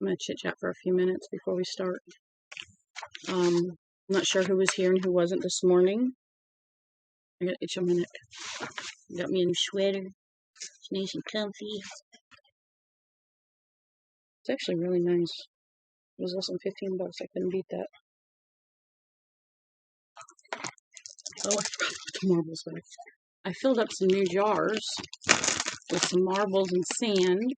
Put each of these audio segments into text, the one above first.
I'm going to chit-chat for a few minutes before we start. I'm not sure who was here and who wasn't this morning. I got itch a minute. Got me a new sweater. It's nice and comfy. It's actually really nice. It was less than $15. I couldn't beat that. Oh, I forgot to put the marbles back. I filled up some new jars with some marbles and sand.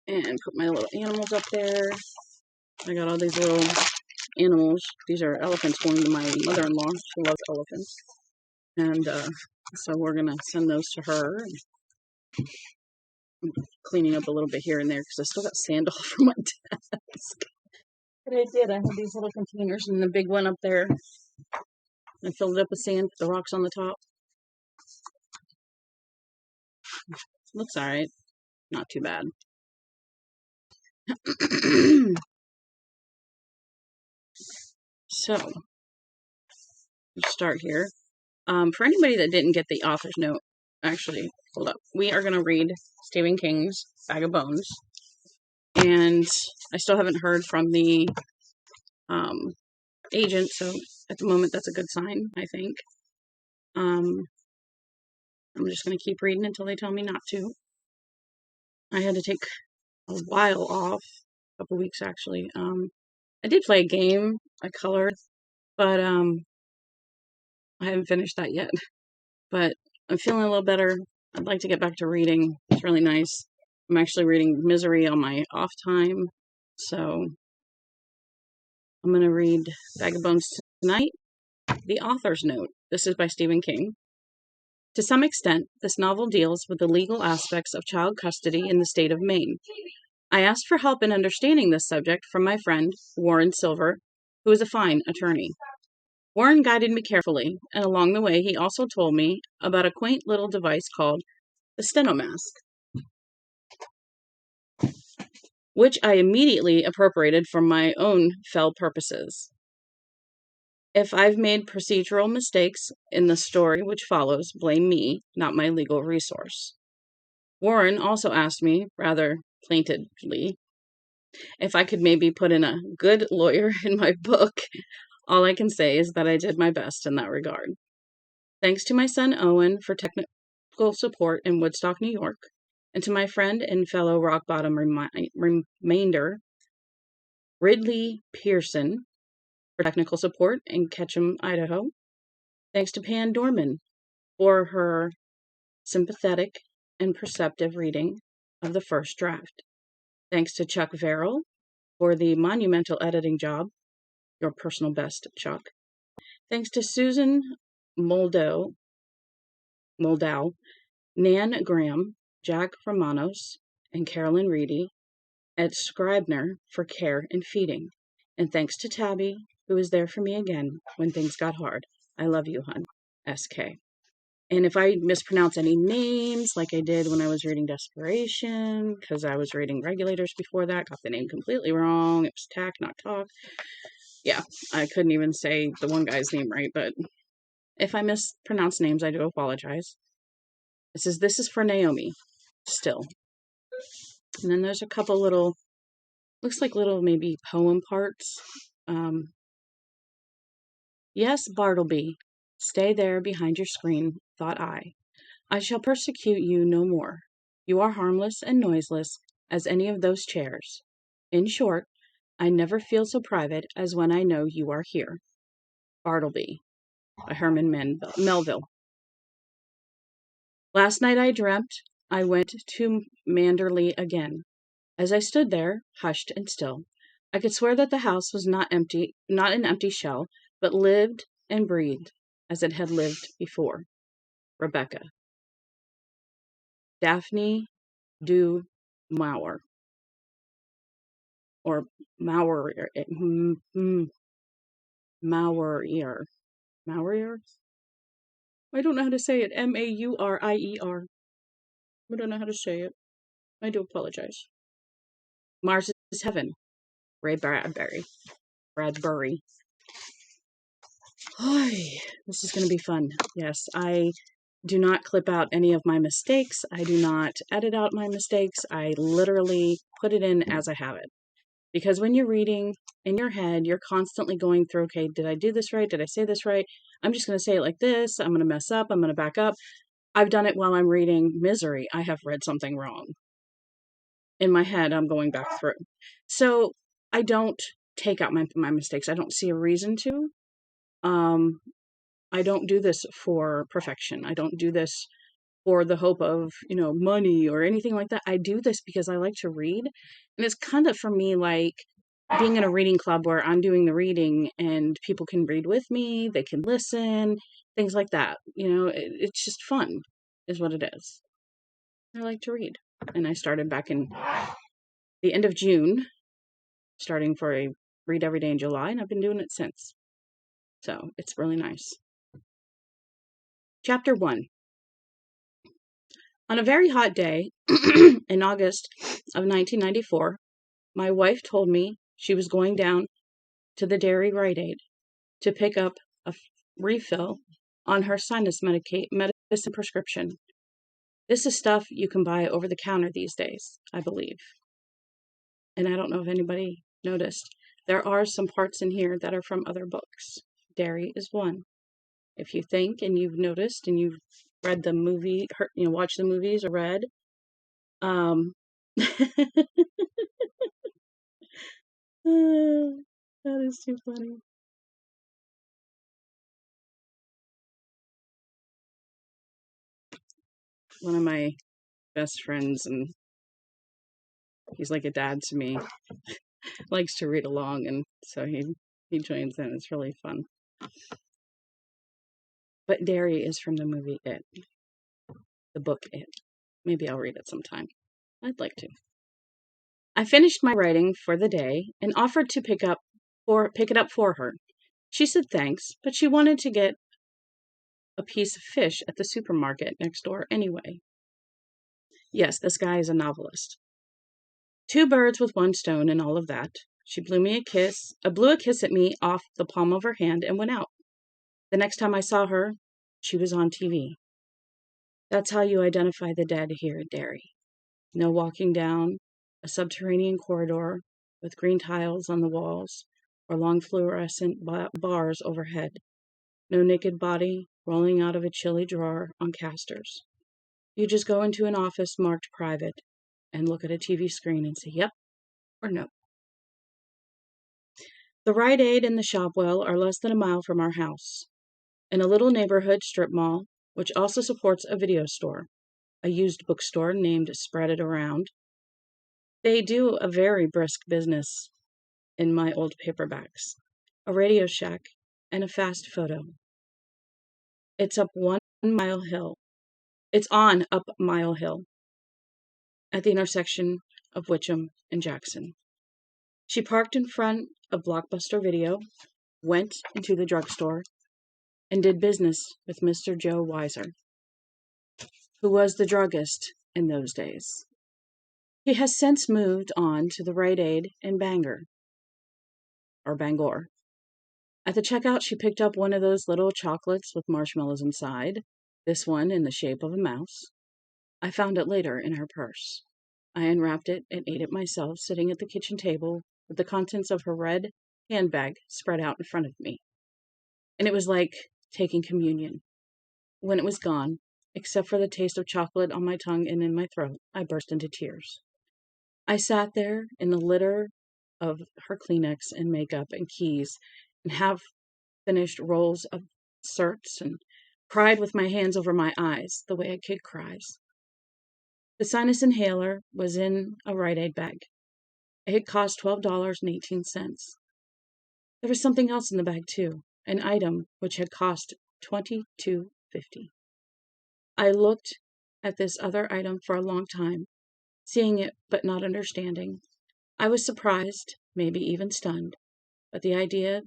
And put my little animals up there. I got all these little animals. These are elephants going to my mother-in-law. She loves elephants. And so we're going to send those to her. I'm cleaning up a little bit here and there because I still got sand all over my desk. But I did. I had these little containers and the big one up there. I filled it up with sand, put the rocks on the top. Looks alright. Not too bad. So, let's start here. For anybody that didn't get the author's note, actually, hold up. We are going to read Stephen King's Bag of Bones. And I still haven't heard from the agent, so at the moment that's a good sign, I think. I'm just going to keep reading until they tell me not to. I had to take a while off, a couple weeks actually. I did play a game, I colored, but I haven't finished that yet. But I'm feeling a little better. I'd like to get back to reading. It's really nice. I'm actually reading Misery on my off time, so I'm going to read Bag of Bones tonight. The author's note. This is by Stephen King. To some extent, this novel deals with the legal aspects of child custody in the state of Maine. I asked for help in understanding this subject from my friend, Warren Silver, who is a fine attorney. Warren guided me carefully, and along the way he also told me about a quaint little device called the stenomask, which I immediately appropriated for my own fell purposes. If I've made procedural mistakes in the story which follows, blame me, not my legal resource. Warren also asked me, rather plaintively, if I could maybe put in a good lawyer in my book. All I can say is that I did my best in that regard. Thanks to my son Owen for technical support in Woodstock, New York, and to my friend and fellow rock bottom remainder, Ridley Pearson, for technical support in Ketchum, Idaho. Thanks to Pan Dorman for her sympathetic and perceptive reading of the first draft. Thanks to Chuck Verrill for the monumental editing job. Your personal best, Chuck. Thanks to Susan Moldow, Nan Graham, Jack Romanos, and Carolyn Reedy, Ed Scribner for care and feeding. And thanks to Tabby, who was there for me again when things got hard. I love you, hun. SK. And if I mispronounce any names, like I did when I was reading Desperation, because I was reading Regulators before that, got the name completely wrong. It was Tack, not Talk. Yeah, I couldn't even say the one guy's name right, but if I mispronounce names, I do apologize. This is for Naomi, still. And then there's a couple little, looks like little maybe poem parts. Yes, Bartleby, stay there behind your screen, thought I. I shall persecute you no more. You are harmless and noiseless as any of those chairs. In short, I never feel so private as when I know you are here. Bartleby, by Herman Melville. Last night I dreamt I went to Manderley again. As I stood there, hushed and still, I could swear that the house was not an empty shell, but lived and breathed as it had lived before. Rebecca. Daphne du Maurier. Or Maurier. Maurier. Maurier? I don't know how to say it. Maurier. I don't know how to say it. I do apologize. Mars is Heaven. Ray Bradbury. Hi, this is going to be fun. Yes, I do not clip out any of my mistakes. I do not edit out my mistakes. I literally put it in as I have it. Because when you're reading in your head, you're constantly going through, okay, did I do this right? Did I say this right? I'm just going to say it like this. I'm going to mess up. I'm going to back up. I've done it while I'm reading Misery. I have read something wrong. In my head, I'm going back through. So I don't take out my mistakes. I don't see a reason to. I don't do this for perfection. I don't do this for the hope of, money or anything like that. I do this because I like to read. And it's kind of for me like being in a reading club where I'm doing the reading and people can read with me, they can listen, things like that. It's just fun, is what it is. I like to read. And I started back in the end of June, starting for a read every day in July, and I've been doing it since. So it's really nice. Chapter 1. On a very hot day in August of 1994, my wife told me she was going down to the dairy Rite Aid to pick up a refill on her sinus medicine prescription. This is stuff you can buy over the counter these days, I believe. And I don't know if anybody noticed. There are some parts in here that are from other books. Dairy is one. If you think and you've noticed and you've read the movie, watched the movies or read, that is too funny. One of my best friends, and he's like a dad to me, likes to read along, and so he joins in. It's really fun. But Dairy is from the movie It, the book It. Maybe I'll read it sometime. I'd like to. I finished my writing for the day and offered to pick it up for her. She said thanks, but she wanted to get a piece of fish at the supermarket next door anyway. Yes, this guy is a novelist. 2 birds with 1 stone and all of that. She blew a kiss at me off the palm of her hand and went out. The next time I saw her, she was on TV. That's how you identify the dead here at Derry. No walking down a subterranean corridor with green tiles on the walls or long fluorescent bars overhead. No naked body rolling out of a chilly drawer on casters. You just go into an office marked private and look at a TV screen and say yep or no. The Rite Aid and the Shopwell are less than a mile from our house. In a little neighborhood strip mall, which also supports a video store, a used bookstore named Spread It Around. They do a very brisk business in my old paperbacks, a Radio Shack, and a fast photo. It's up Mile Hill. It's on up Mile Hill at the intersection of Witcham and Jackson. She parked in front of Blockbuster Video, went into the drugstore, and did business with Mr. Joe Weiser, who was the druggist in those days. He has since moved on to the Rite Aid in Bangor. At the checkout, she picked up one of those little chocolates with marshmallows inside, this one in the shape of a mouse. I found it later in her purse. I unwrapped it and ate it myself, sitting at the kitchen table with the contents of her red handbag spread out in front of me. And it was like taking communion. When it was gone, except for the taste of chocolate on my tongue and in my throat, I burst into tears. I sat there in the litter of her Kleenex and makeup and keys and half-finished rolls of certs and cried with my hands over my eyes, the way a kid cries. The sinus inhaler was in a Rite Aid bag. It had cost $12.18. There was something else in the bag, too, an item which had cost $22.50. I looked at this other item for a long time, seeing it but not understanding. I was surprised, maybe even stunned, but the idea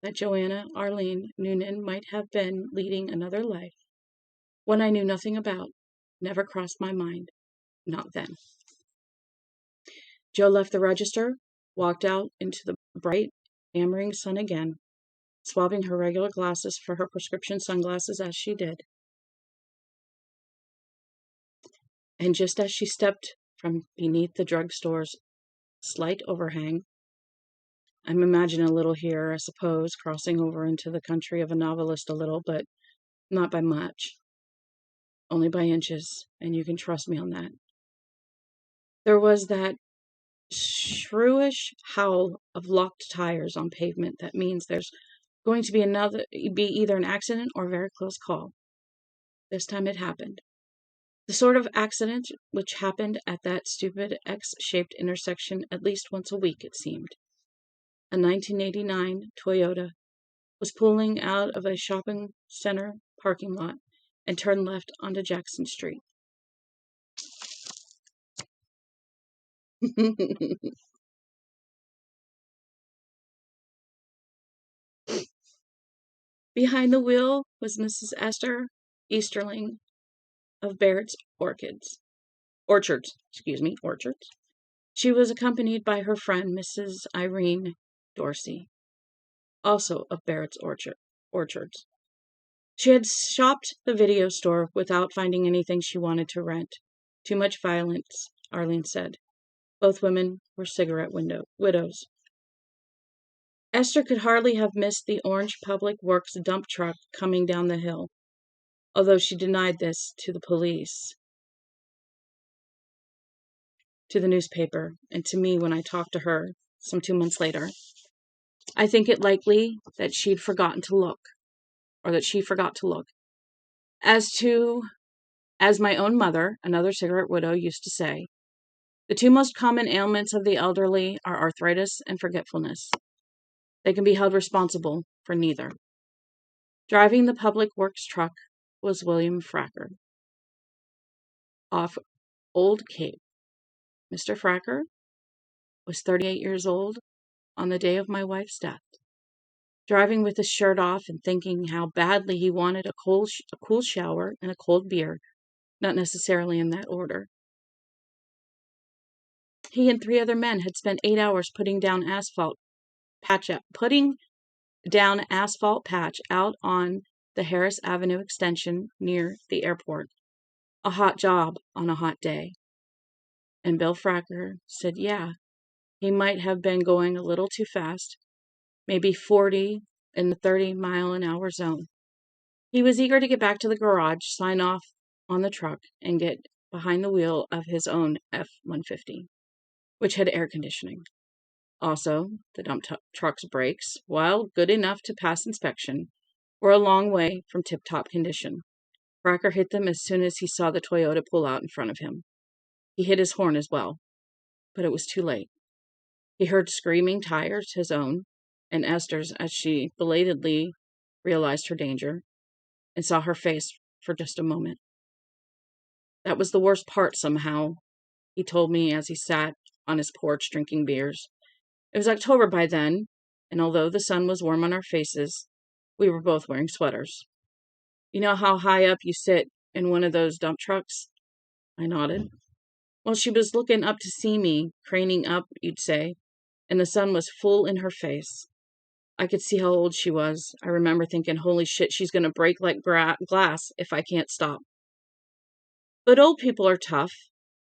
that Joanna Arlene Noonan might have been leading another life, one I knew nothing about, never crossed my mind. Not then. Jo left the register, walked out into the bright, hammering sun again, swapping her regular glasses for her prescription sunglasses as she did. And just as she stepped from beneath the drugstore's slight overhang, I'm imagining a little here, I suppose, crossing over into the country of a novelist a little, but not by much. Only by inches, and you can trust me on that. There was that shrewish howl of locked tires on pavement that means there's going to be either an accident or a very close call. This time it happened. The sort of accident which happened at that stupid X-shaped intersection at least once a week, it seemed. A 1989 Toyota was pulling out of a shopping center parking lot and turned left onto Jackson Street. Behind the wheel was Mrs. Esther Easterling of Barrett's Orchards. She was accompanied by her friend, Mrs. Irene Dorsey, also of Barrett's Orchards. She had shopped the video store without finding anything she wanted to rent. Too much violence, Arlene said. Both women were cigarette widows. Esther could hardly have missed the orange public works dump truck coming down the hill, although she denied this to the police, to the newspaper, and to me when I talked to her some 2 months later. I think it likely that she forgot to look. As my own mother, another cigarette widow, used to say, the two most common ailments of the elderly are arthritis and forgetfulness. They can be held responsible for neither. Driving the public works truck was William Fracker, off Old Cape. Mr. Fracker was 38 years old on the day of my wife's death, driving with his shirt off and thinking how badly he wanted a cool shower and a cold beer, not necessarily in that order. He and 3 other men had spent 8 hours putting down asphalt patch out on the Harris Avenue extension near the airport. A hot job on a hot day. And Bill Fracker said, yeah, he might have been going a little too fast, maybe 40 in the 30-mile-an-hour zone. He was eager to get back to the garage, sign off on the truck, and get behind the wheel of his own F-150, which had air conditioning. Also, the dump truck's brakes, while good enough to pass inspection, were a long way from tip-top condition. Fracker hit them as soon as he saw the Toyota pull out in front of him. He hit his horn as well, but it was too late. He heard screaming tires, his own, and Esther's, as she belatedly realized her danger, and saw her face for just a moment. That was the worst part, somehow, he told me as he sat on his porch drinking beers. It was October by then, and although the sun was warm on our faces, we were both wearing sweaters. You know how high up you sit in one of those dump trucks? I nodded. Well, she was looking up to see me, craning up, you'd say, and the sun was full in her face. I could see how old she was. I remember thinking, holy shit, she's going to break like glass if I can't stop. But old people are tough,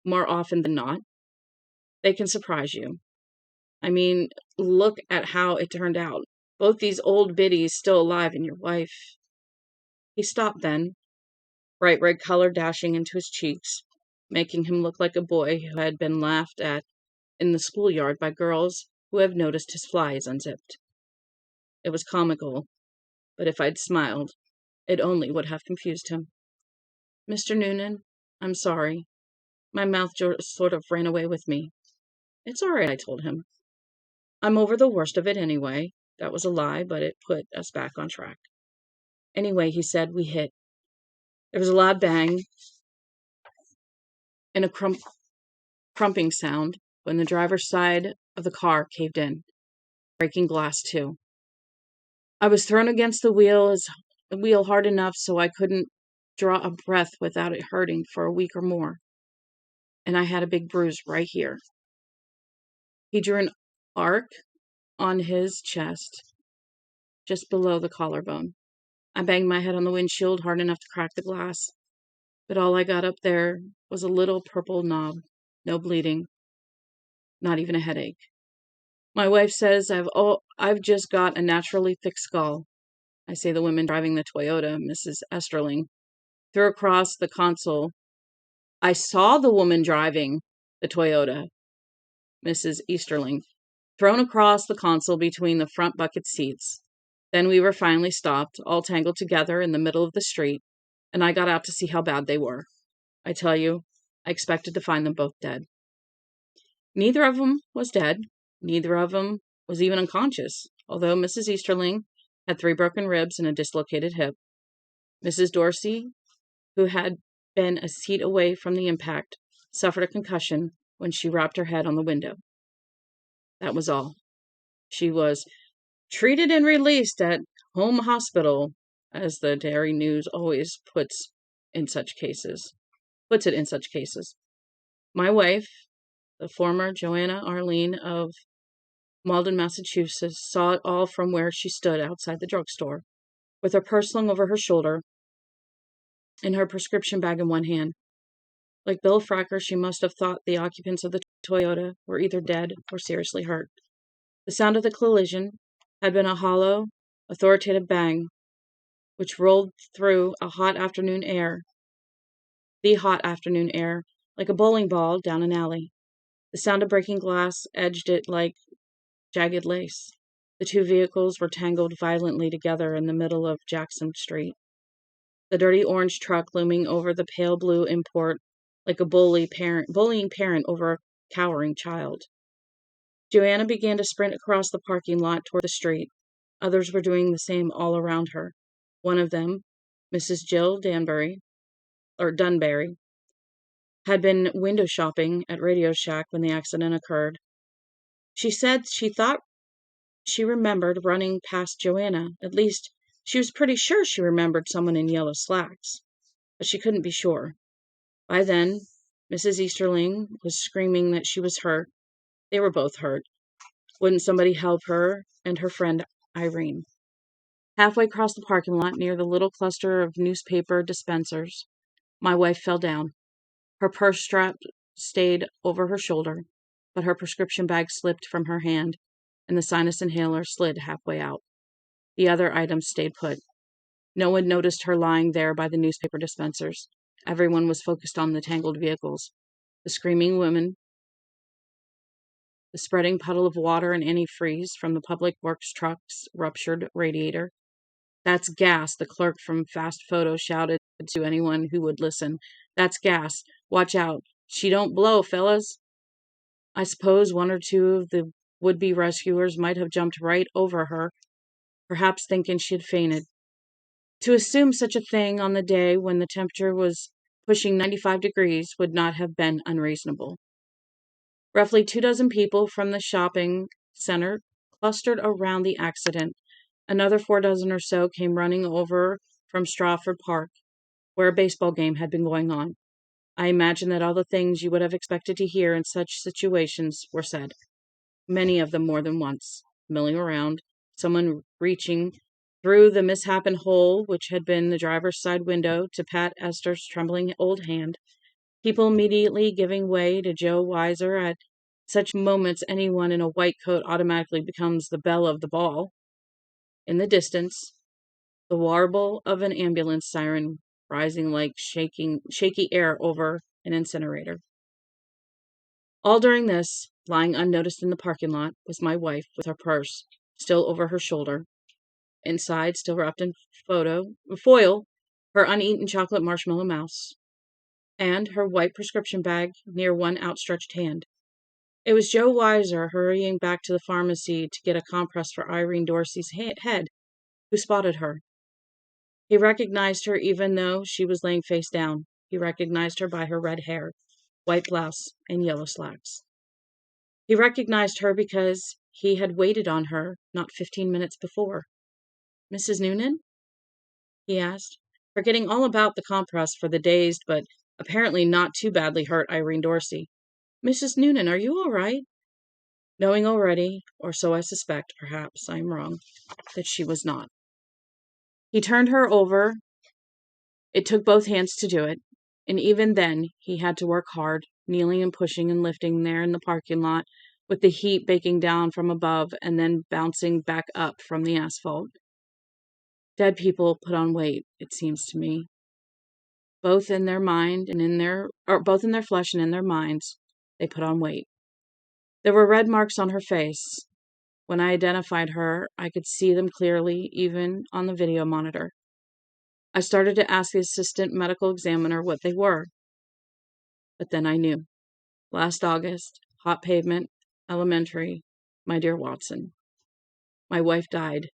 more often than not. They can surprise you. I mean, look at how it turned out. Both these old biddies still alive and your wife. He stopped then, bright red color dashing into his cheeks, making him look like a boy who had been laughed at in the schoolyard by girls who have noticed his flies unzipped. It was comical, but if I'd smiled, it only would have confused him. Mr. Noonan, I'm sorry. My mouth sort of ran away with me. It's all right, I told him. I'm over the worst of it anyway. That was a lie, but it put us back on track. Anyway, he said, we hit. There was a loud bang and a crumping sound when the driver's side of the car caved in, breaking glass too. I was thrown against the wheel hard enough so I couldn't draw a breath without it hurting for a week or more. And I had a big bruise right here. He drew an arc on his chest, just below the collarbone. I banged my head on the windshield hard enough to crack the glass, but all I got up there was a little purple knob. No bleeding, not even a headache. My wife says I've just got a naturally thick skull. I say the woman driving the Toyota, Mrs. Esterling, threw across the console. I saw the woman driving the Toyota, Mrs. Easterling, thrown across the console between the front bucket seats. Then we were finally stopped, all tangled together in the middle of the street, and I got out to see how bad they were. I tell you, I expected to find them both dead. Neither of them was dead. Neither of them was even unconscious, although Mrs. Easterling had 3 broken ribs and a dislocated hip. Mrs. Dorsey, who had been a seat away from the impact, suffered a concussion when she rapped her head on the window. That was all. She was treated and released at home hospital, as the Dairy News always puts it in such cases. My wife, the former Joanna Arlene of Malden, Massachusetts, saw it all from where she stood outside the drugstore, with her purse slung over her shoulder and her prescription bag in one hand. Like Bill Fracker, she must have thought the occupants of the Toyota were either dead or seriously hurt. The sound of the collision had been a hollow, authoritative bang, which rolled through the hot afternoon air, like a bowling ball down an alley. The sound of breaking glass edged it like jagged lace. The 2 vehicles were tangled violently together in the middle of Jackson Street, the dirty orange truck looming over the pale blue import like a bullying parent over a cowering child. Joanna began to sprint across the parking lot toward the street. Others were doing the same all around her. One of them, Mrs. Jill Dunbury, had been window shopping at Radio Shack when the accident occurred. She said she thought she remembered running past Joanna. At least, she was pretty sure she remembered someone in yellow slacks, but she couldn't be sure. By then, Mrs. Easterling was screaming that she was hurt. They were both hurt. Wouldn't somebody help her and her friend Irene? Halfway across the parking lot, near the little cluster of newspaper dispensers, my wife fell down. Her purse strap stayed over her shoulder, but her prescription bag slipped from her hand, and the sinus inhaler slid halfway out. The other items stayed put. No one noticed her lying there by the newspaper dispensers. Everyone was focused on the tangled vehicles, the screaming women, the spreading puddle of water and antifreeze from the public works truck's ruptured radiator. "That's gas," the clerk from Fast Photo shouted to anyone who would listen. "That's gas. Watch out. She don't blow, fellas." I suppose 1 or 2 of the would-be rescuers might have jumped right over her, perhaps thinking she had fainted. To assume such a thing on the day when the temperature was pushing 95 degrees would not have been unreasonable. Roughly 24 people from the shopping center clustered around the accident. Another 46 or so came running over from Stratford Park, where a baseball game had been going on. I imagine that all the things you would have expected to hear in such situations were said, many of them more than once. Milling around, someone reaching through the misshapen hole which had been the driver's side window to pat Esther's trembling old hand. People immediately giving way to Joe Weiser. At such moments, anyone in a white coat automatically becomes the belle of the ball. In the distance, the warble of an ambulance siren rising like shaky air over an incinerator. All during this, lying unnoticed in the parking lot, was my wife with her purse still over her shoulder. Inside, still wrapped in foil, her uneaten chocolate marshmallow mouse, and her white prescription bag near one outstretched hand. It was Joe Weiser hurrying back to the pharmacy to get a compress for Irene Dorsey's head, who spotted her. He recognized her even though she was laying face down. He recognized her by her red hair, white blouse, and yellow slacks. He recognized her because he had waited on her not 15 minutes before. "Mrs. Noonan?" he asked, forgetting all about the compress for the dazed but apparently not too badly hurt Irene Dorsey. "Mrs. Noonan, are you all right?" Knowing already, or so I suspect, perhaps I am wrong, that she was not. He turned her over. It took both hands to do it. And even then, he had to work hard, kneeling and pushing and lifting there in the parking lot, with the heat baking down from above and then bouncing back up from the asphalt. Dead people put on weight, it seems to me, both in their flesh and in their minds. They put on weight. There were red marks on her face. When I identified her, I could see them clearly, even on the video monitor. I started to ask the assistant medical examiner what they were. But then I knew. Last August, hot pavement, elementary, my dear Watson. My wife died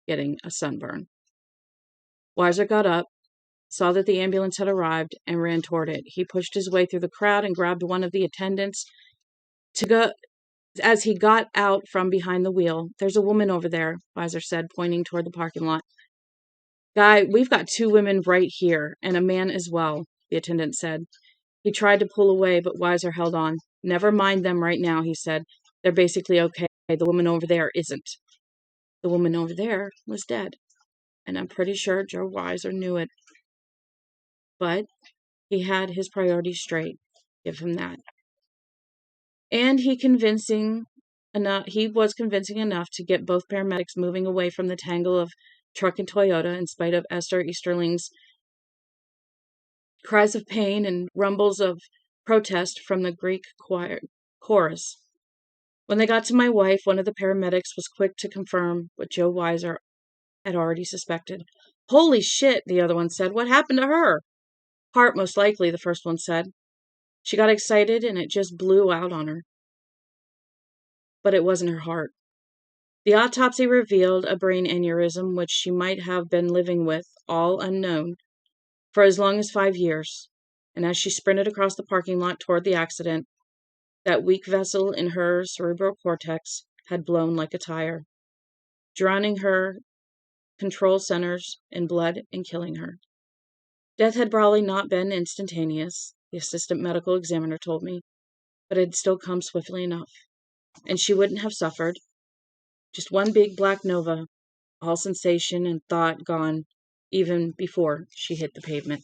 getting a sunburn. Weiser got up, saw that the ambulance had arrived, and ran toward it. He pushed his way through the crowd and grabbed one of the attendants to go. As he got out from behind the wheel, "There's a woman over there," Weiser said, pointing toward the parking lot. "Guy, we've got 2 women right here, and a man as well," the attendant said. He tried to pull away, but Weiser held on. "Never mind them right now," he said. "They're basically okay. The woman over there isn't." The woman over there was dead, and I'm pretty sure Joe Weiser knew it. But he had his priorities straight. Give him that. And he was convincing enough to get both paramedics moving away from the tangle of truck and Toyota, in spite of Esther Easterling's cries of pain and rumbles of protest from the Greek chorus. When they got to my wife, one of the paramedics was quick to confirm what Joe Weiser had already suspected. "Holy shit," the other one said. "What happened to her?" "Heart, most likely," the first one said. "She got excited and it just blew out on her." But it wasn't her heart. The autopsy revealed a brain aneurysm which she might have been living with, all unknown, for as long as 5 years. And as she sprinted across the parking lot toward the accident, that weak vessel in her cerebral cortex had blown like a tire, drowning her control centers in blood and killing her. Death had probably not been instantaneous, the assistant medical examiner told me, but it had still come swiftly enough. And she wouldn't have suffered. Just one big black nova, all sensation and thought gone, even before she hit the pavement.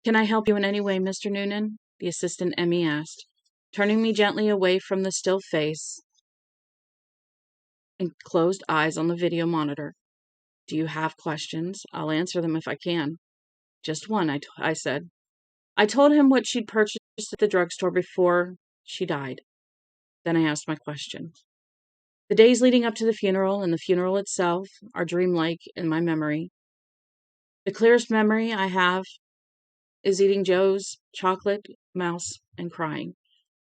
"Can I help you in any way, Mr. Noonan?" the assistant Emmy asked, turning me gently away from the still face and closed eyes on the video monitor. "Do you have questions? I'll answer them if I can." "Just one," I said. I told him what she'd purchased at the drugstore before she died. Then I asked my question. The days leading up to the funeral and the funeral itself are dreamlike in my memory. The clearest memory I have is eating Joe's chocolate mouse and crying.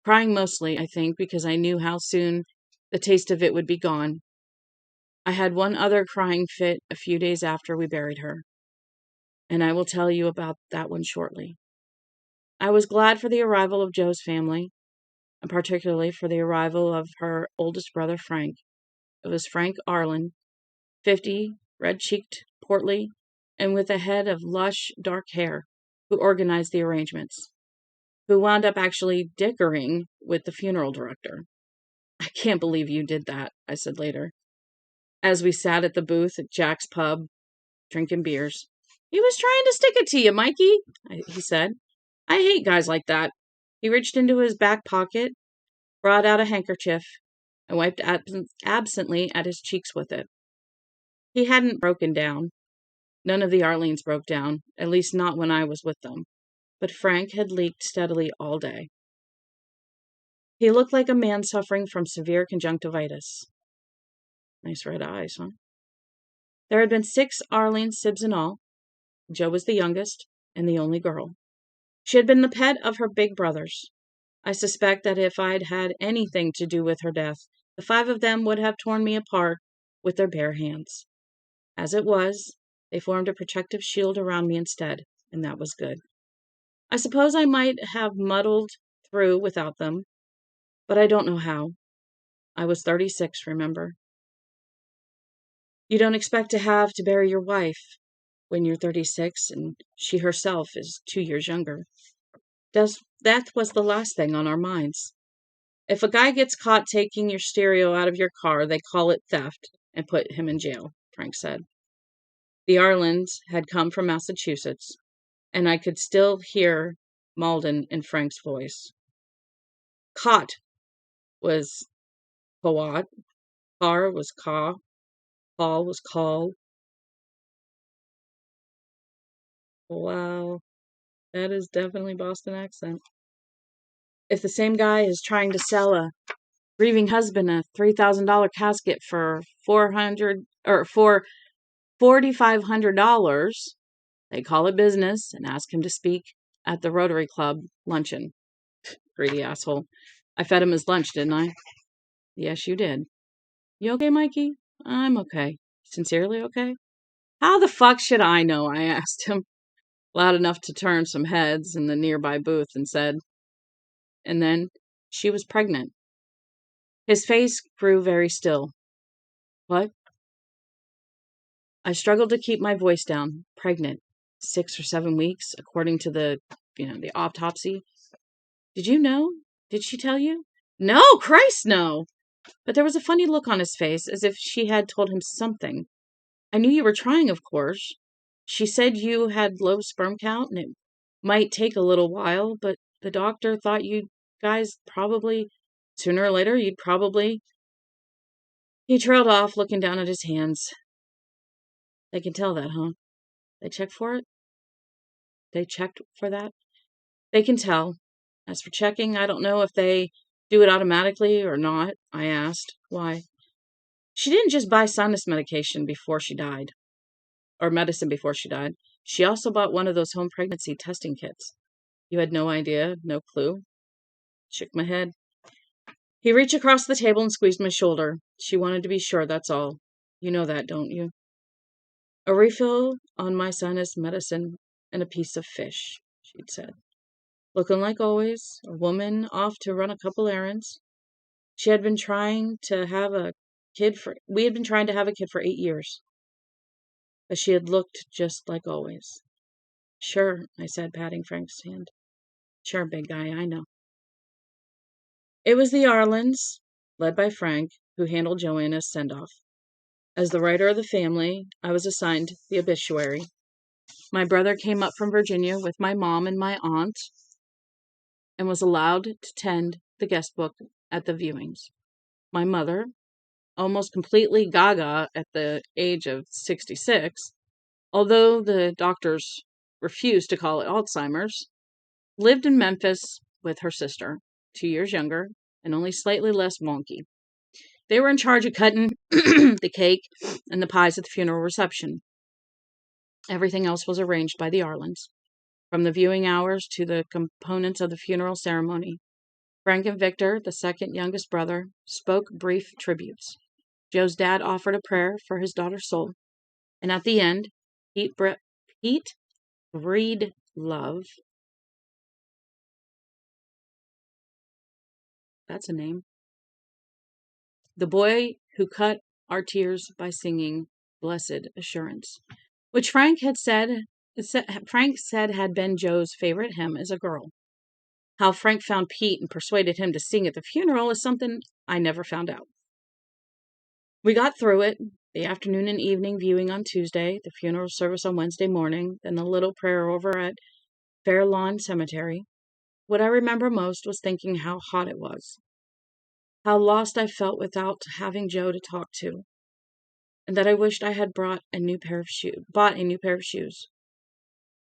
Crying mostly, I think, because I knew how soon the taste of it would be gone. I had one other crying fit a few days after we buried her, and I will tell you about that one shortly. I was glad for the arrival of Joe's family, and particularly for the arrival of her oldest brother, Frank. It was Frank Arlen, 50, red-cheeked, portly, and with a head of lush, dark hair, who organized the arrangements, who wound up actually dickering with the funeral director. "I can't believe you did that," I said later, as we sat at the booth at Jack's pub, drinking beers. "He was trying to stick it to you, Mikey," he said. "I hate guys like that." He reached into his back pocket, brought out a handkerchief, and wiped absently at his cheeks with it. He hadn't broken down. None of the Arlenes broke down, at least not when I was with them. But Frank had leaked steadily all day. He looked like a man suffering from severe conjunctivitis. Nice red eyes, huh? There had been 6 Arlene Sibs in all. Joe was the youngest and the only girl. She had been the pet of her big brothers. I suspect that if I'd had anything to do with her death, the 5 of them would have torn me apart with their bare hands. As it was, they formed a protective shield around me instead, and that was good. I suppose I might have muddled through without them, but I don't know how. I was 36, remember? You don't expect to have to bury your wife when you're 36 and she herself is 2 years younger. That was the last thing on our minds. If a guy gets caught taking your stereo out of your car, they call it theft and put him in jail, Frank said. The Arlens had come from Massachusetts. and I could still hear Malden in Frank's voice. Cot was Kawat, car was Ka, call was call. Wow, that is definitely Boston accent. If the same guy is trying to sell a grieving husband a $3,000 casket for 400 or for $4,500, they call it business and ask him to speak at the Rotary Club luncheon. Greedy asshole. I fed him his lunch, didn't I? Yes, you did. You okay, Mikey? I'm okay. Sincerely okay? How the fuck should I know? I asked him, loud enough to turn some heads in the nearby booth, and said, and then she was pregnant. His face grew very still. What? I struggled to keep my voice down. Pregnant. 6 or 7 weeks, according to the autopsy. Did you know? Did she tell you? No, Christ, no. But there was a funny look on his face, as if she had told him something. I knew you were trying, of course. She said you had low sperm count and it might take a little while, but the doctor thought you guys probably, sooner or later, you'd probably. He trailed off, looking down at his hands. They can tell that, huh? They checked for it? They checked for that? They can tell. As for checking, I don't know if they do it automatically or not, I asked. Why? She didn't just buy sinus medication before she died. Or medicine before she died. She also bought one of those home pregnancy testing kits. You had no idea, no clue? Shook my head. He reached across the table and squeezed my shoulder. She wanted to be sure, that's all. You know that, don't you? A refill on my sinus medicine and a piece of fish, she'd said. Looking like always, a woman off to run a couple errands. We had been trying to have a kid for 8 years. But she had looked just like always. Sure, I said, patting Frank's hand. Sure, big guy, I know. It was the Arlens, led by Frank, who handled Joanna's send-off. As the writer of the family, I was assigned the obituary. My brother came up from Virginia with my mom and my aunt and was allowed to tend the guest book at the viewings. My mother, almost completely gaga at the age of 66, although the doctors refused to call it Alzheimer's, lived in Memphis with her sister, 2 years younger and only slightly less wonky. They were in charge of cutting the cake and the pies at the funeral reception. Everything else was arranged by the Arlens, from the viewing hours to the components of the funeral ceremony. Frank and Victor, the second youngest brother, spoke brief tributes. Joe's dad offered a prayer for his daughter's soul, and at the end, Pete Breedlove, that's a name, the boy who cut our tears by singing Blessed Assurance, which Frank said had been Joe's favorite hymn as a girl. How Frank found Pete and persuaded him to sing at the funeral is something I never found out. We got through it, the afternoon and evening viewing on Tuesday, the funeral service on Wednesday morning, then the little prayer over at Fair Lawn Cemetery. What I remember most was thinking how hot it was, how lost I felt without having Joe to talk to, and that I wished I had bought a new pair of shoes.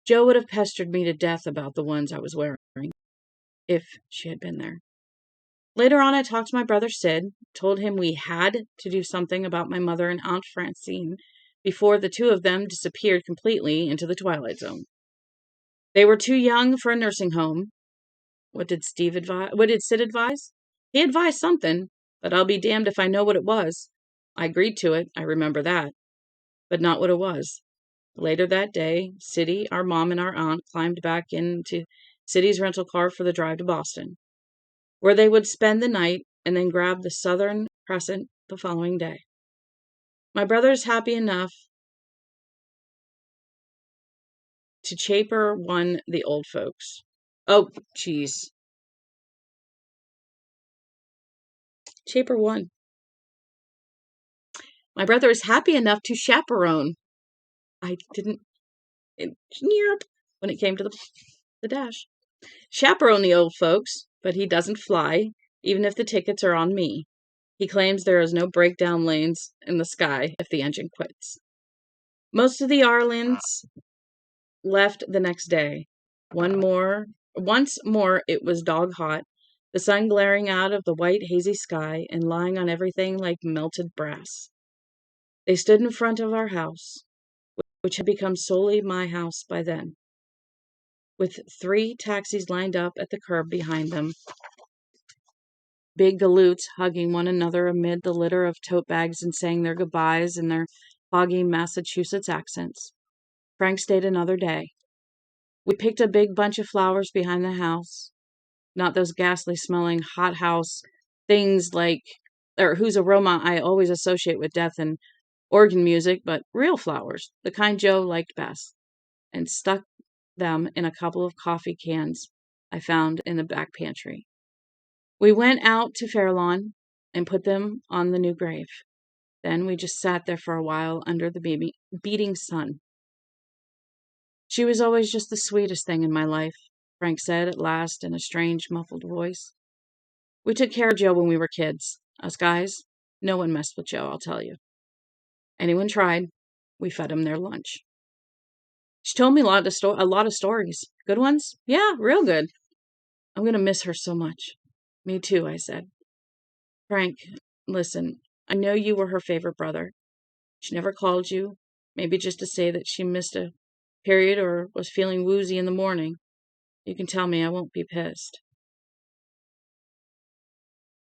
Joe would have pestered me to death about the ones I was wearing, if she had been there. Later on, I talked to my brother Sid, told him we had to do something about my mother and Aunt Francine before the two of them disappeared completely into the Twilight Zone. They were too young for a nursing home. What did Sid advise? He advised something, but I'll be damned if I know what it was. I agreed to it, I remember that, but not what it was. Later that day, Siddy, our mom, and our aunt climbed back into Siddy's rental car for the drive to Boston, where they would spend the night and then grab the Southern Crescent the following day. My brother's happy enough to chaper one the old folks. Oh, geez. Chaper one. My brother is happy enough to chaperone. I didn't. when it came to the dash. Chaperone the old folks, but he doesn't fly, even if the tickets are on me. He claims there is no breakdown lanes in the sky if the engine quits. Most of the Arlins left the next day. Once more, it was dog hot, the sun glaring out of the white, hazy sky and lying on everything like melted brass. They stood in front of our house, which had become solely my house by then, with 3 taxis lined up at the curb behind them, big galoots hugging one another amid the litter of tote bags and saying their goodbyes in their foggy Massachusetts accents. Frank stayed another day. We picked a big bunch of flowers behind the house, not those ghastly smelling hothouse things whose aroma I always associate with death and organ music, but real flowers, the kind Joe liked best, and stuck them in a couple of coffee cans I found in the back pantry. We went out to Fairlawn and put them on the new grave. Then we just sat there for a while under the beating sun. She was always just the sweetest thing in my life, Frank said at last in a strange, muffled voice. We took care of Joe when we were kids. Us guys, no one messed with Joe, I'll tell you. Anyone tried, we fed them their lunch. She told me a lot of stories. Good ones? Yeah, real good. I'm going to miss her so much. Me too, I said. Frank, listen, I know you were her favorite brother. She never called you, maybe just to say that she missed a period or was feeling woozy in the morning. You can tell me, I won't be pissed.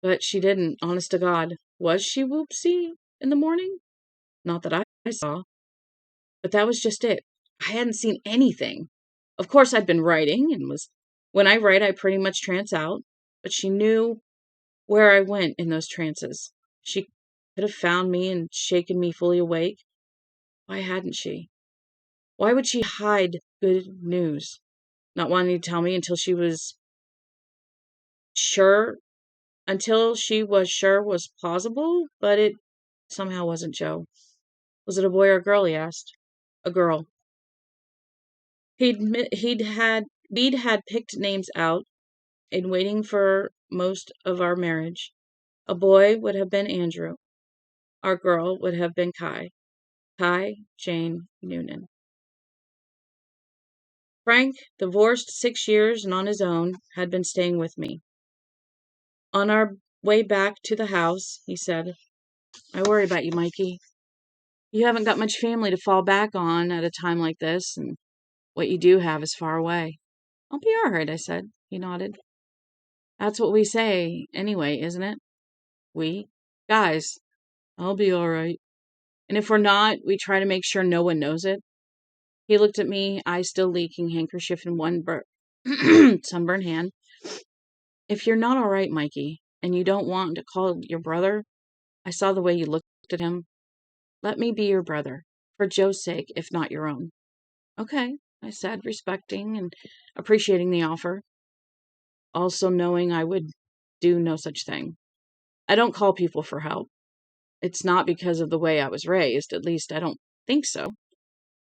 But she didn't, honest to God. Was she whoopsie in the morning? Not that I saw. But that was just it. I hadn't seen anything. Of course, I'd been writing, when I write, I pretty much trance out. But she knew where I went in those trances. She could have found me and shaken me fully awake. Why hadn't she? Why would she hide good news? Not wanting to tell me sure until she was sure was plausible, but it somehow wasn't Joe. Was it a boy or a girl, he asked. A girl. We'd had picked names out in waiting for most of our marriage. A boy would have been Andrew. Our girl would have been Kai Jane Noonan. Frank, divorced 6 years and on his own, had been staying with me. On our way back to the house, he said, I worry about you, Mikey. You haven't got much family to fall back on at a time like this, and what you do have is far away. I'll be all right, I said. He nodded. That's what we say anyway, isn't it? We? Guys, I'll be all right. And if we're not, we try to make sure no one knows it. He looked at me, eyes still leaking, handkerchief in one sunburned hand. If you're not all right, Mikey, and you don't want to call your brother, I saw the way you looked at him. Let me be your brother, for Joe's sake, if not your own. Okay, I said, respecting and appreciating the offer, also knowing I would do no such thing. I don't call people for help. It's not because of the way I was raised, at least I don't think so.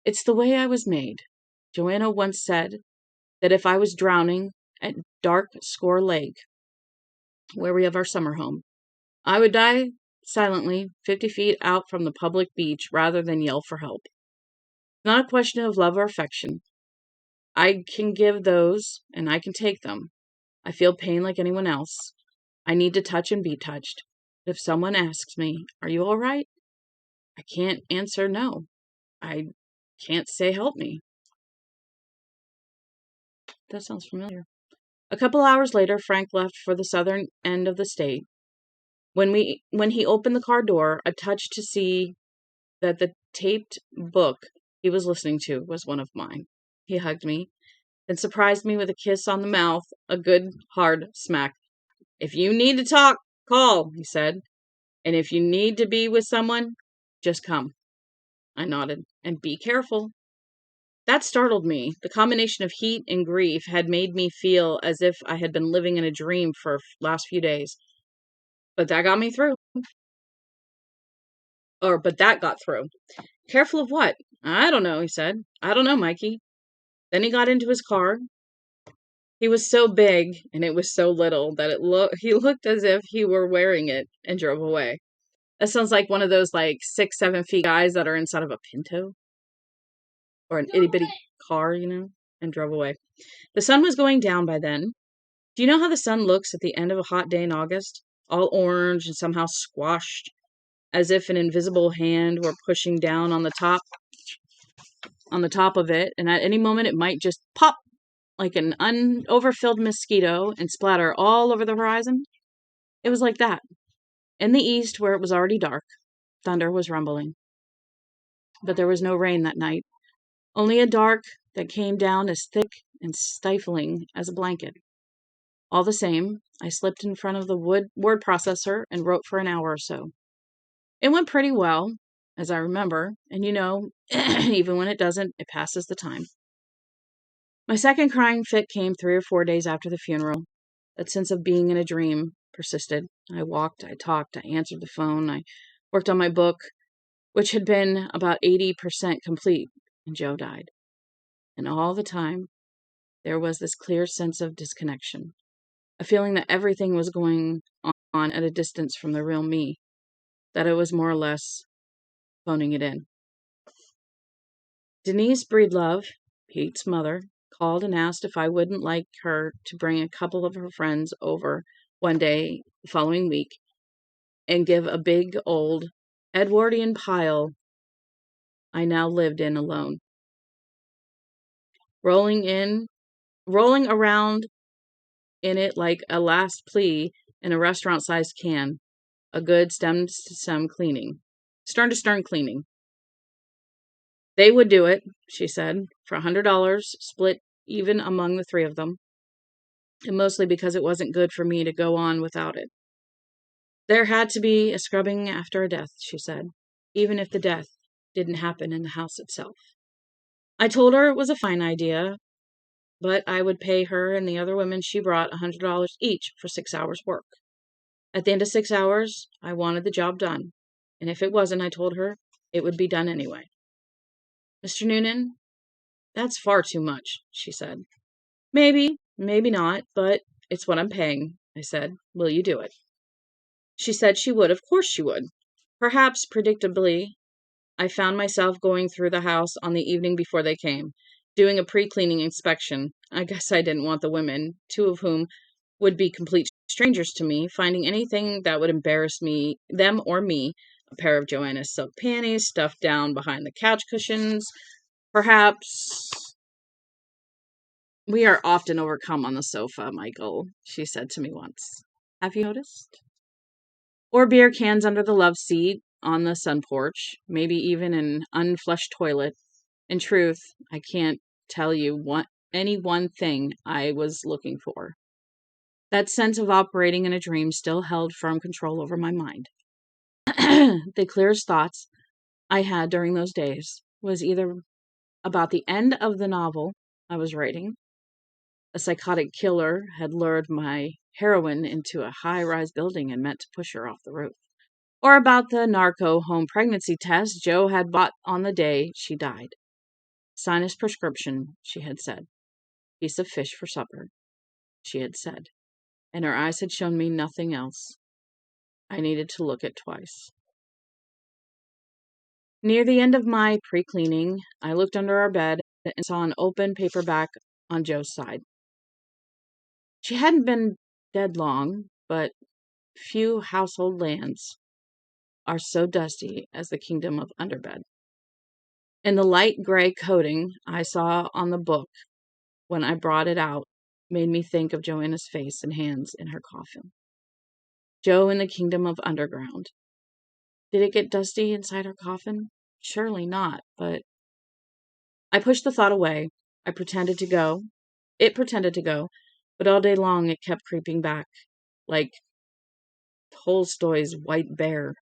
It's the way I was made. Joanna once said that if I was drowning at Dark Score Lake, where we have our summer home, I would die silently 50 feet out from the public beach rather than yell for help. Not a question of love or affection. I can give those, and I can take them. I feel pain like anyone else. I need to touch and be touched. If someone asks me, are you all right? I can't answer no. I can't say help me. That sounds familiar. A couple hours later, Frank left for the southern end of the state. When he opened the car door, I touched to see that the taped book he was listening to was one of mine. He hugged me, then surprised me with a kiss on the mouth, a good, hard smack. If you need to talk, call, he said. And if you need to be with someone, just come. I nodded. And be careful. That startled me. The combination of heat and grief had made me feel as if I had been living in a dream for the last few days. But that got me through. But that got through. Careful of what? I don't know, he said. I don't know, Mikey. Then he got into his car. He was so big and it was so little that he looked as if he were wearing it and drove away. That sounds like one of those like 6, 7 feet guys that are inside of a Pinto or an itty bitty car, and drove away. The sun was going down by then. Do you know how the sun looks at the end of a hot day in August? All orange and somehow squashed, as if an invisible hand were pushing down on the top of it, and at any moment it might just pop like an overfilled mosquito and splatter all over the horizon. It was like that. In the east, where it was already dark, thunder was rumbling. But there was no rain that night, only a dark that came down as thick and stifling as a blanket. All the same, I slipped in front of the word processor and wrote for an hour or so. It went pretty well, as I remember, and even when it doesn't, it passes the time. My second crying fit came 3 or 4 days after the funeral. That sense of being in a dream persisted. I walked, I talked, I answered the phone, I worked on my book, which had been about 80% complete, and Joe died. And all the time, there was this clear sense of disconnection, a feeling that everything was going on at a distance from the real me, that I was more or less phoning it in. Denise Breedlove, Pete's mother, called and asked if I wouldn't like her to bring a couple of her friends over one day the following week and give a big old Edwardian pile I now lived in alone. Rolling around in it like a last plea in a restaurant-sized can, a good stem-to-stem cleaning. Stern-to-stern cleaning. They would do it, she said, for $100, split even among the three of them, and mostly because it wasn't good for me to go on without it. There had to be a scrubbing after a death, she said, even if the death didn't happen in the house itself. I told her it was a fine idea, but I would pay her and the other women she brought $100 each for 6 hours' work. At the end of 6 hours, I wanted the job done, and if it wasn't, I told her, it would be done anyway. Mr. Noonan, that's far too much, she said. Maybe not, but it's what I'm paying, I said. Will you do it? She said she would. Of course she would. Perhaps, predictably, I found myself going through the house on the evening before they came, doing a pre-cleaning inspection. I guess I didn't want the women, 2 of whom would be complete strangers to me, finding anything that would embarrass them or me, a pair of Joanna's silk panties stuffed down behind the couch cushions. Perhaps we are often overcome on the sofa, Michael, she said to me once. Have you noticed? Or beer cans under the love seat on the sun porch, maybe even an unflushed toilet. In truth, I can't tell you any one thing I was looking for. That sense of operating in a dream still held firm control over my mind. The clearest thoughts I had during those days was either about the end of the novel I was writing. A psychotic killer had lured my heroine into a high-rise building and meant to push her off the roof. Or about the narco home pregnancy test Joe had bought on the day she died. Sinus prescription, she had said. Piece of fish for supper, she had said. And her eyes had shown me nothing else. I needed to look at twice. Near the end of my pre-cleaning, I looked under our bed and saw an open paperback on Joe's side. She hadn't been dead long, but few household lands are so dusty as the kingdom of Underbed. And the light gray coating I saw on the book when I brought it out made me think of Joanna's face and hands in her coffin. Joe in the kingdom of underground. Did it get dusty inside her coffin? Surely not, but I pushed the thought away. It pretended to go, but all day long it kept creeping back, like Tolstoy's white bear.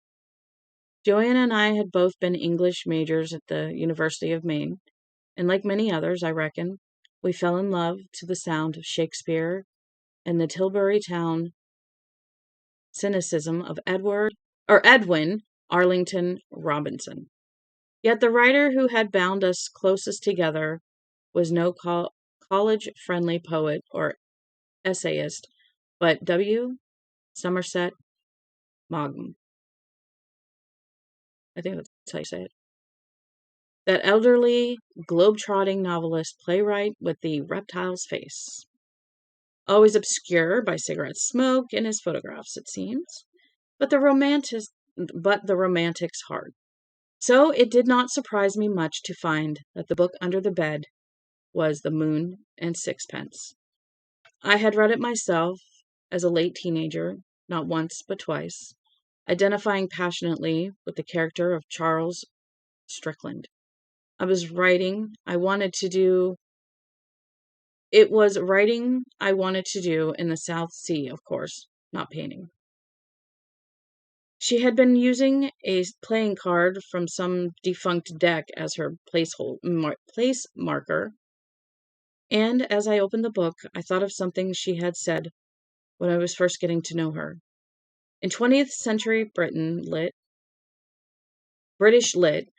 Joanna and I had both been English majors at the University of Maine, and like many others, I reckon, we fell in love to the sound of Shakespeare and the Tilbury Town cynicism of Edwin Arlington Robinson. Yet the writer who had bound us closest together was no college-friendly poet or essayist, but W. Somerset Maugham. I think that's how you say it. That elderly, globe-trotting novelist playwright with the reptile's face. Always obscured by cigarette smoke in his photographs, it seems. But the romantic's heart. So it did not surprise me much to find that the book under the bed was The Moon and Sixpence. I had read it myself as a late teenager, not once but twice, identifying passionately with the character of Charles Strickland. I was writing I wanted to do It was writing I wanted to do in the South Sea, of course, not painting. She had been using a playing card from some defunct deck as her place marker, and as I opened the book, I thought of something she had said when I was first getting to know her. In 20th century British lit,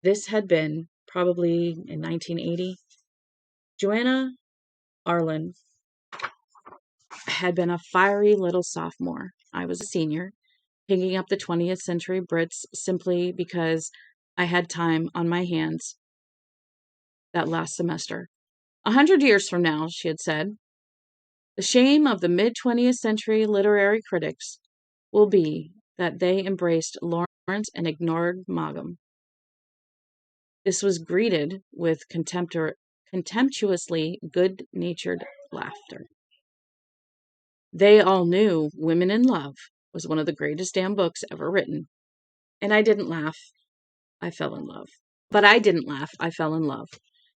this had been probably in 1980. Joanna Arlen had been a fiery little sophomore. I was a senior, picking up the 20th century Brits simply because I had time on my hands that last semester. 100 years from now, she had said, the shame of the mid-20th century literary critics will be that they embraced Lawrence and ignored Maugham. This was greeted with contemptuously good-natured laughter. They all knew Women in Love was one of the greatest damn books ever written. And I didn't laugh. I fell in love. But I didn't laugh. I fell in love.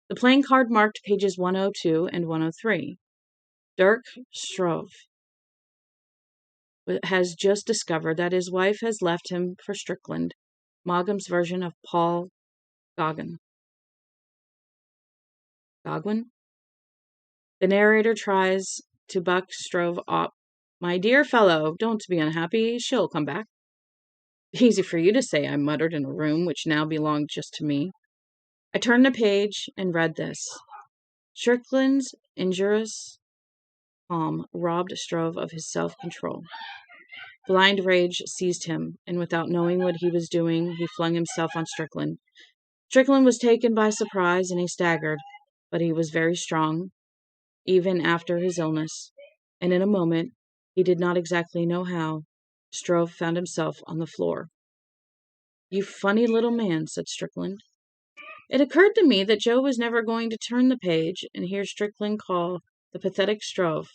The playing card marked pages 102 and 103. Dirk Struve has just discovered that his wife has left him for Strickland, Maugham's version of Paul Gauguin. Gauguin? The narrator tries to buck Struve up. My dear fellow, don't be unhappy. She'll come back. Easy for you to say, I muttered in a room which now belonged just to me. I turned the page and read this. Strickland's injurious calm robbed Struve of his self-control. Blind rage seized him, and without knowing what he was doing, he flung himself on Strickland. Strickland was taken by surprise, and he staggered, but he was very strong, even after his illness, and in a moment, he did not exactly know how, Struve found himself on the floor. You funny little man, said Strickland. It occurred to me that Joe was never going to turn the page and hear Strickland call the pathetic Struve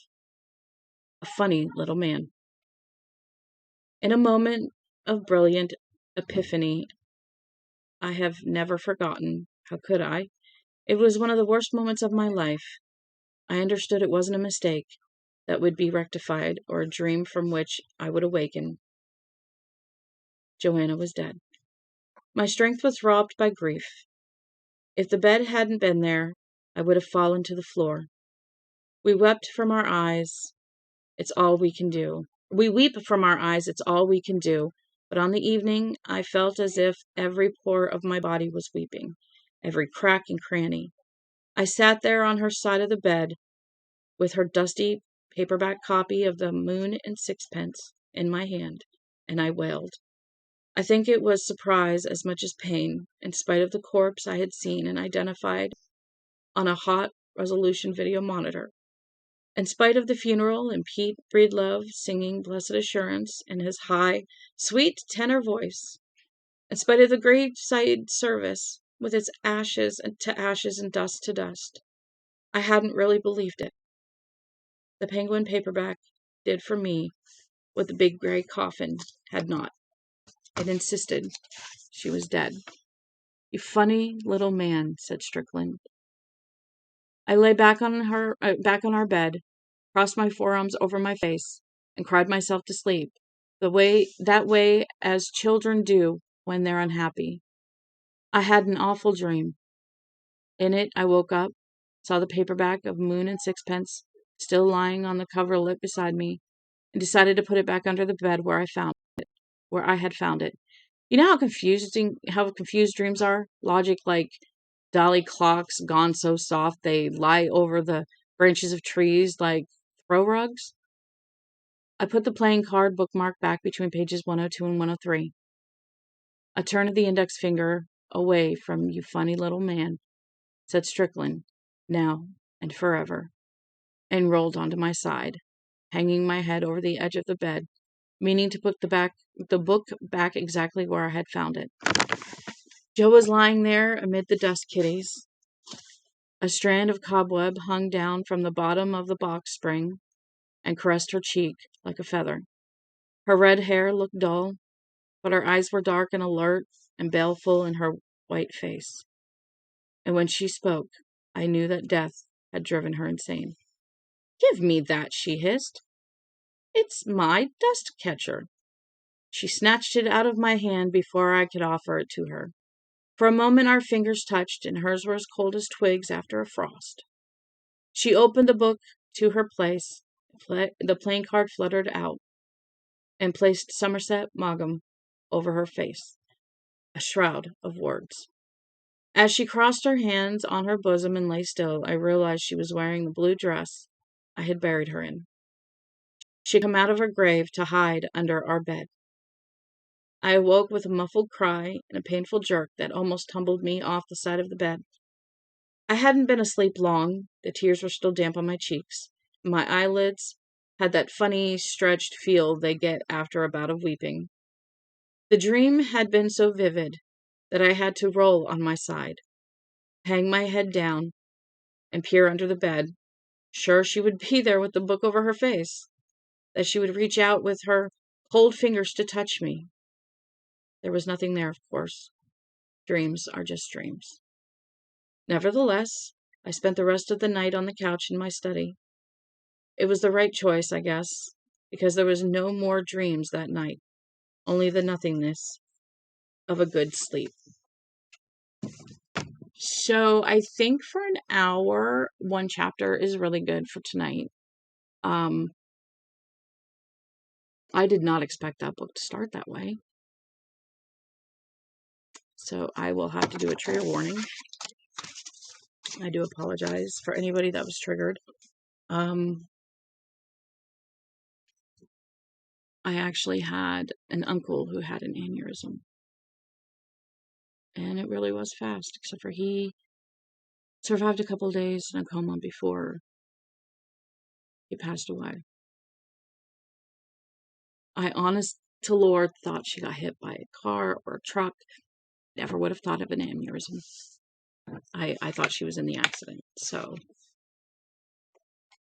a funny little man. In a moment of brilliant epiphany I have never forgotten, how could I? It was one of the worst moments of my life. I understood it wasn't a mistake that would be rectified or a dream from which I would awaken. Joanna was dead. My strength was robbed by grief. If the bed hadn't been there, I would have fallen to the floor. We wept from our eyes. It's all we can do. We weep from our eyes. It's all we can do. But on the evening, I felt as if every pore of my body was weeping, every crack and cranny. I sat there on her side of the bed with her dusty paperback copy of The Moon and Sixpence in my hand, and I wailed. I think it was surprise as much as pain, in spite of the corpse I had seen and identified on a hot resolution video monitor. In spite of the funeral and Pete Breedlove singing Blessed Assurance in his high, sweet tenor voice. In spite of the graveside service with its ashes to ashes and dust to dust. I hadn't really believed it. The Penguin paperback did for me what the big gray coffin had not. It insisted she was dead. You funny little man, said Strickland. I lay back on our bed, crossed my forearms over my face, and cried myself to sleep, that way as children do when they're unhappy. I had an awful dream. In it, I woke up, saw the paperback of Moon and Sixpence still lying on the coverlet beside me, and decided to put it back under the bed where I had found it. You know how confused dreams are? Logic like, Dolly clocks gone so soft they lie over the branches of trees like throw rugs. I put the playing card bookmark back between pages 102 and 103. A turn of the index finger away from "you funny little man," said Strickland, "now and forever," and rolled onto my side, hanging my head over the edge of the bed, meaning to put the book back exactly where I had found it. Joe was lying there amid the dust kitties. A strand of cobweb hung down from the bottom of the box spring and caressed her cheek like a feather. Her red hair looked dull, but her eyes were dark and alert and baleful in her white face. And when she spoke, I knew that death had driven her insane. "Give me that," she hissed. "It's my dust catcher." She snatched it out of my hand before I could offer it to her. For a moment our fingers touched, and hers were as cold as twigs after a frost. She opened the book to her place. The playing card fluttered out and placed Somerset Maugham over her face, a shroud of words. As she crossed her hands on her bosom and lay still, I realized she was wearing the blue dress I had buried her in. She had come out of her grave to hide under our bed. I awoke with a muffled cry and a painful jerk that almost tumbled me off the side of the bed. I hadn't been asleep long. The tears were still damp on my cheeks. My eyelids had that funny, stretched feel they get after a bout of weeping. The dream had been so vivid that I had to roll on my side, hang my head down, and peer under the bed, sure she would be there with the book over her face, that she would reach out with her cold fingers to touch me. There was nothing there, of course. Dreams are just dreams. Nevertheless, I spent the rest of the night on the couch in my study. It was the right choice, I guess, because there was no more dreams that night, only the nothingness of a good sleep. So I think for an hour, one chapter is really good for tonight. I did not expect that book to start that way. So I will have to do a trigger warning. I do apologize for anybody that was triggered. I actually had an uncle who had an aneurysm. And it really was fast, except for he survived a couple of days in a coma before he passed away. I, honest to Lord, thought she got hit by a car or a truck. Never would have thought of an aneurysm. I thought she was in the accident. So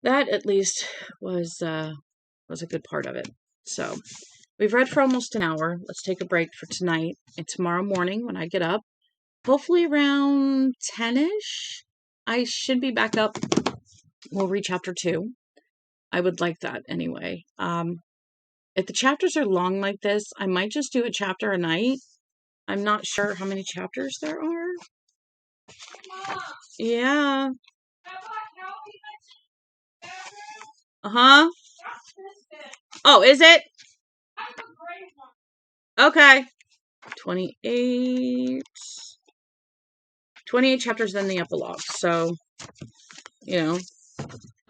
that at least was a good part of it. So we've read for almost an hour. Let's take a break for tonight. And tomorrow morning when I get up, hopefully around 10-ish, I should be back up. We'll read chapter 2. I would like that anyway. If the chapters are long like this, I might just do a chapter a night. I'm not sure how many chapters there are. Yeah. Uh-huh. Oh, is it? Okay. 28 chapters, then the epilogue. So, I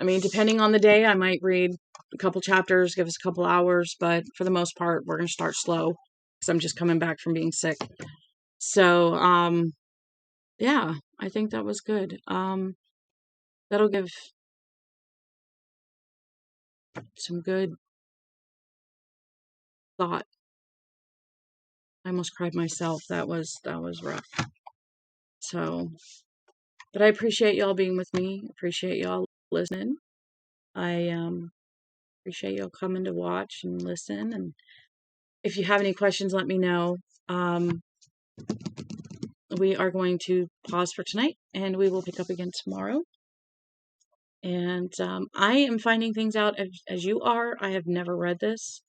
mean, depending on the day, I might read a couple chapters, give us a couple hours, but for the most part, we're going to start slow because I'm just coming back from being sick. So, yeah, I think that was good. That'll give some good thought. I almost cried myself. That was rough. So, but I appreciate y'all being with me. Appreciate y'all listening. I appreciate y'all coming to watch and listen. And if you have any questions, let me know. We are going to pause for tonight, and we will pick up again tomorrow. And I am finding things out as you are. I have never read this,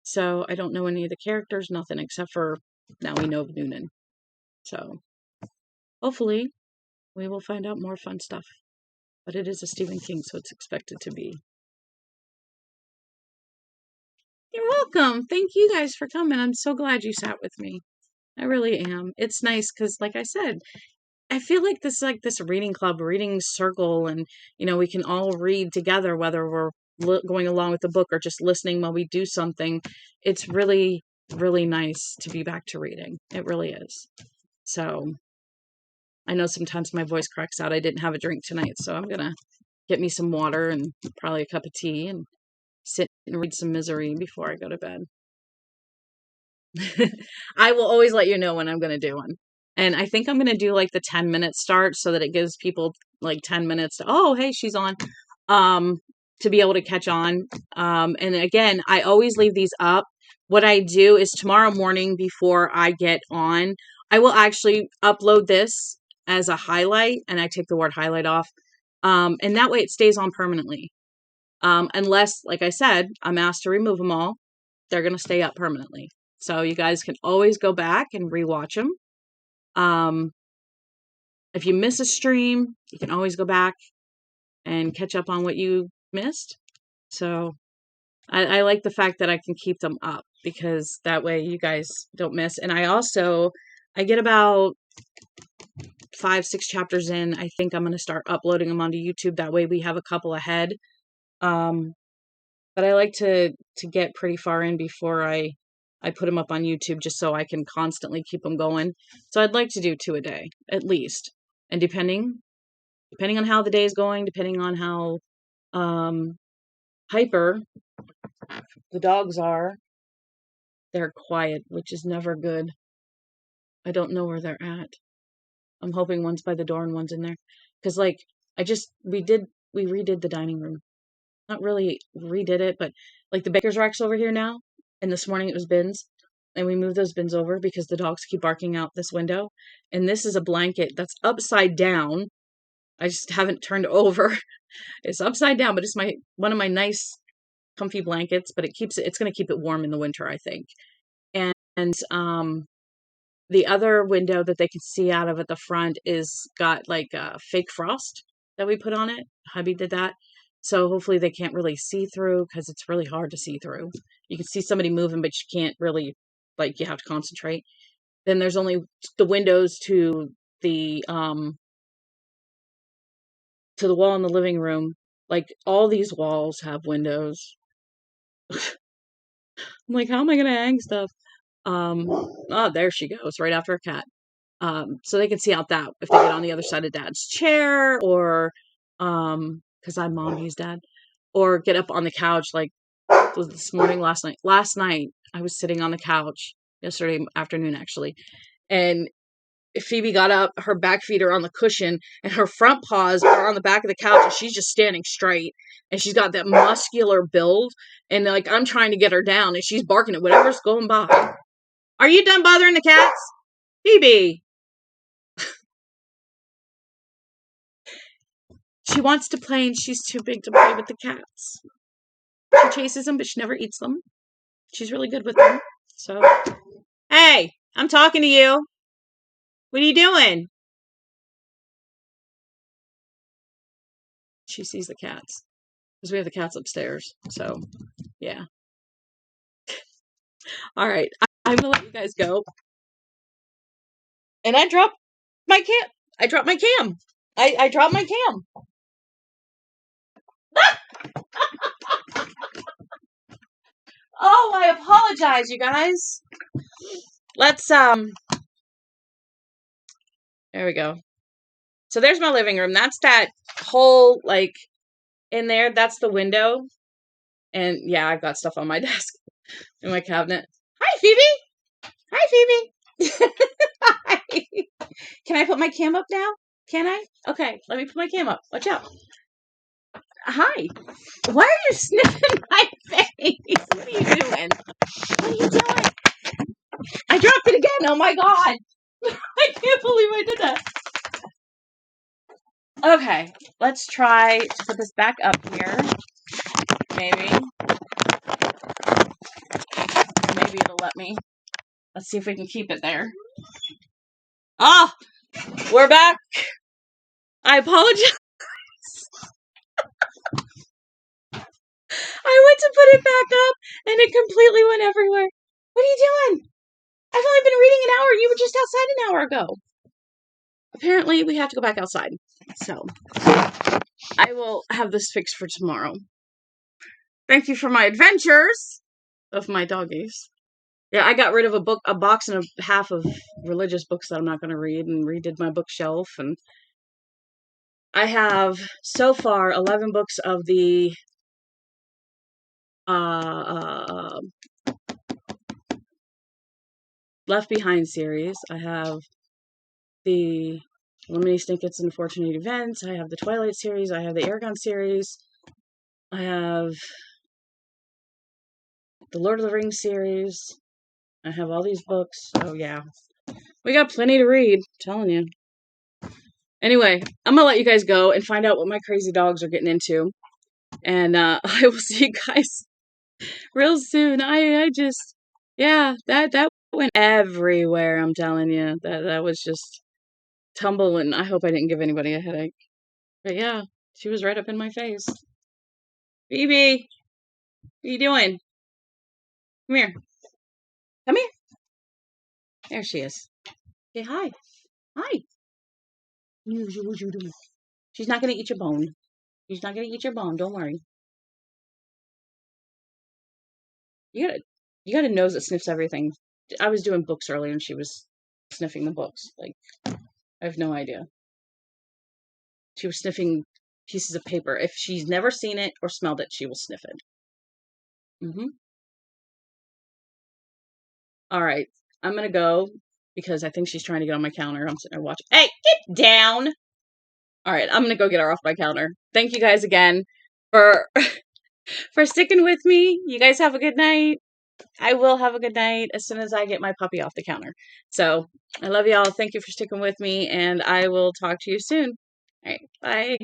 so I don't know any of the characters, nothing except for now we know Noonan. So hopefully we will find out more fun stuff. But it is a Stephen King, so it's expected to be. You're welcome. Thank you guys for coming. I'm so glad you sat with me. I really am. It's nice because, like I said, I feel like this reading club, reading circle, and we can all read together, whether we're going along with the book or just listening while we do something. It's really, really nice to be back to reading. It really is. So I know sometimes my voice cracks out. I didn't have a drink tonight, so I'm gonna get me some water and probably a cup of tea and sit and read some Misery before I go to bed. I will always let you know when I'm going to do one. And I think I'm going to do like the 10-minute start so that it gives people like 10 minutes to, oh, hey, she's on, um, to be able to catch on. And again, I always leave these up. What I do is tomorrow morning before I get on, I will actually upload this as a highlight, and I take the word highlight off. And that way it stays on permanently. Unless, like I said, I'm asked to remove them all, they're going to stay up permanently. So you guys can always go back and rewatch them. If you miss a stream, you can always go back and catch up on what you missed. So I like the fact that I can keep them up because that way you guys don't miss. And I get about 5-6 chapters in. I think I'm going to start uploading them onto YouTube. That way we have a couple ahead. But I like to get pretty far in before I put them up on YouTube just so I can constantly keep them going. So I'd like to do 2 a day, at least. And depending on how the day is going, depending on how hyper the dogs are, they're quiet, which is never good. I don't know where they're at. I'm hoping one's by the door and one's in there. Because, like, we redid the dining room. Not really redid it, but, like, the baker's rack's over here now. And this morning it was bins. And we moved those bins over because the dogs keep barking out this window. And this is a blanket that's upside down. I just haven't turned over. It's upside down, but it's one of my nice comfy blankets, but it's going to keep it warm in the winter, I think. And the other window that they can see out of at the front is got like a fake frost that we put on it. Hubby did that. So hopefully they can't really see through because it's really hard to see through. You can see somebody moving, but you can't really, like, you have to concentrate. Then there's only the windows to the wall in the living room. Like, all these walls have windows. I'm like, how am I going to hang stuff? Oh, there she goes, right after a cat. So they can see out that if they get on the other side of Dad's chair, or because I'm mom, he's dad, or get up on the couch like this morning, last night. Last night I was sitting on the couch, yesterday afternoon actually, and Phoebe got up, her back feet are on the cushion, and her front paws are on the back of the couch, and she's just standing straight. And she's got that muscular build, and like I'm trying to get her down, and she's barking at whatever's going by. Are you done bothering the cats? Phoebe! She wants to play, and she's too big to play with the cats. She chases them, but she never eats them. She's really good with them. So, hey, I'm talking to you. What are you doing? She sees the cats. Because we have the cats upstairs. So, yeah. All right. I'm going to let you guys go. And I dropped my cam. I dropped my cam. I dropped my cam. Oh, I apologize, you guys. Let's, there we go. So there's my living room. That's that whole, like, in there. That's the window. And yeah, I've got stuff on my desk in my cabinet. Hi, Phoebe. Hi, Phoebe. Hi. Can I put my cam up now? Can I? Okay, let me put my cam up. Watch out. Hi. Why are you sniffing my face? What are you doing? What are you doing? I dropped it again. Oh my God. I can't believe I did that. Okay, let's try to put this back up here. Maybe it'll let me. Let's see if we can keep it there. Oh, we're back. I apologize. I went to put it back up and it completely went everywhere. What are you doing? I've only been reading an hour. You were just outside an hour ago. apparently we have to go back outside. So I will have this fixed for tomorrow. Thank you for my adventures of my doggies. Yeah, I got rid of a box and a half of religious books that I'm not going to read, and redid my bookshelf. And I have so far 11 books of the uh, Left Behind series. I have the Lemony Snicket's Unfortunate Events. I have the Twilight series. I have the Aragon series. I have the Lord of the Rings series. I have all these books. Oh, yeah. We got plenty to read. I'm telling you. Anyway, I'm going to let you guys go and find out what my crazy dogs are getting into. And I will see you guys real soon. I just, yeah, that went everywhere. I'm telling you. That was just tumble, and I hope I didn't give anybody a headache. But yeah, she was right up in my face. Phoebe, what are you doing? Come here. Come here. There she is. Say hi. Hi. What you doing? She's not gonna eat your bone. She's not gonna eat your bone. Don't worry. You got you got a nose that sniffs everything. I was doing books earlier, and she was sniffing the books. Like, I have no idea. She was sniffing pieces of paper. If she's never seen it or smelled it, she will sniff it. Mm-hmm. All right. I'm going to go because I think she's trying to get on my counter. I'm sitting there watching. Hey, get down. All right. I'm going to go get her off my counter. Thank you guys again for for sticking with me. You guys have a good night. I will have a good night as soon as I get my puppy off the counter. So I love y'all. Thank you for sticking with me, and I will talk to you soon. All right. Bye.